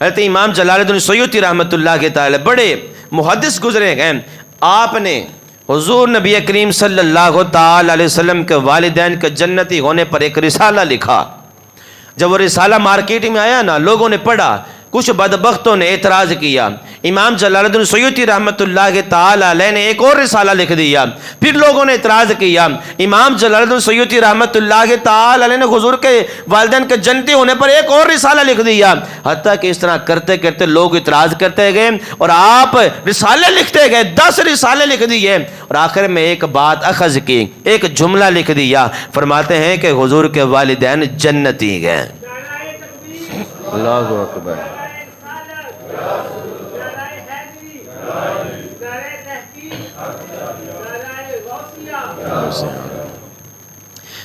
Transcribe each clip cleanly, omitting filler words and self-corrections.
حضرت امام جلال الدین سیوطی رحمۃ اللہ کے تعالی بڑے محدث گزرے ہیں. آپ نے حضور نبی کریم صلی اللہ تعالی علیہ وسلم کے والدین کے جنتی ہونے پر ایک رسالہ لکھا. جب وہ رسالہ مارکیٹ میں آیا نا، لوگوں نے پڑھا، کچھ بدبختوں نے اعتراض کیا. امام جلال الدین سیوطی رحمۃ اللہ کے تعالی علیہ نے ایک اور رسالہ لکھ دیا. پھر لوگوں نے اعتراض کیا. امام جلال الدین سیوطی رحمۃ اللہ کے تعالی علیہ نے حضور کے والدین کے جنتی ہونے پر ایک اور رسالہ لکھ دیا. حتیٰ کہ اس طرح کرتے کرتے لوگ اعتراض کرتے گئے اور آپ رسالے لکھتے گئے. 10 رسالے لکھ دیے اور آخر میں ایک بات اخذ کی، ایک جملہ لکھ دیا. فرماتے ہیں کہ حضور کے والدین جنتی گئے. اللہ اکبر.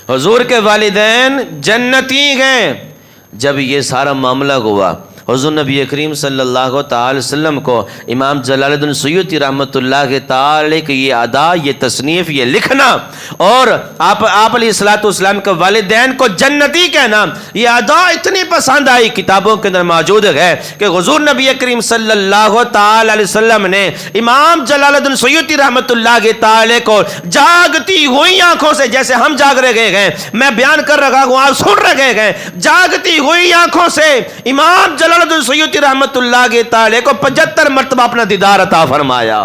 حضور کے والدین جنتی گئے. جب یہ سارا معاملہ ہوا، حضور نبی کریم صلی اللہ تعالی وسلم کو امام جلال الدین سیوطی رحمۃ اللہ کے تعالی کی یہ ادا، یہ تصنیف، یہ لکھنا اور آپ علیہ الصلوۃ والسلام کے والدین کو جنتی کہنا، یہ ادا اتنی پسند آئی. کتابوں کے اندر موجود ہے کہ حضور نبی کریم صلی اللہ تعالی علیہ وسلم نے امام جلال الدین سیوطی رحمۃ اللہ کے تعالی کو جاگتی ہوئی آنکھوں سے، جیسے ہم جاگ رہے ہیں، میں بیان کر رہا ہوں آپ سن رہے ہیں، جاگتی ہوئی آنکھوں سے امام جلال الدین سیوطی رحمت اللہ کے تعالی کو 75 مرتبہ اپنا دیدار عطا فرمایا.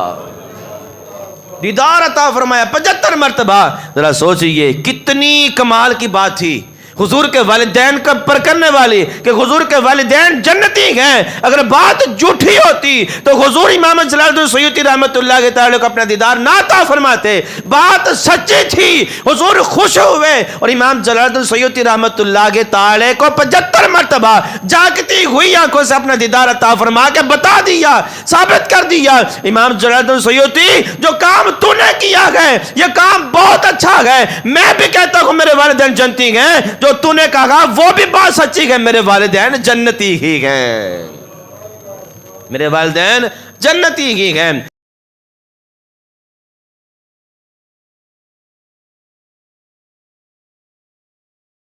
دیدار عطا فرمایا 75 مرتبہ. ذرا سوچئے کتنی کمال کی بات تھی حضور کے والدین کا پر کرنے والی کہ حضور کے والدین جنتی ہیں. اگر بات جھوٹی ہوتی تو حضور امام جلال الدین سیوطی رحمت اللہ کے تعالی کو اپنا دیدار نہ عطا فرماتے. بات سچی تھی، حضور خوش ہوئے اور امام جلال الدین سیوطی رحمت اللہ کے تعالی کو 75 مرتبہ جاگتی ہوئی آنکھوں سے اپنا دیدار عطا فرما کے بتا دیا، ثابت کر دیا، امام جلال الدین سیوطی جو کام تو نے کیا ہے یہ کام بہت اچھا ہے. میں بھی کہتا ہوں میرے والدین جنتی ہیں، جو تو نے کہا وہ بھی بات سچی ہے، میرے والدین جنتی ہی ہیں، میرے والدین جنتی ہی ہیں.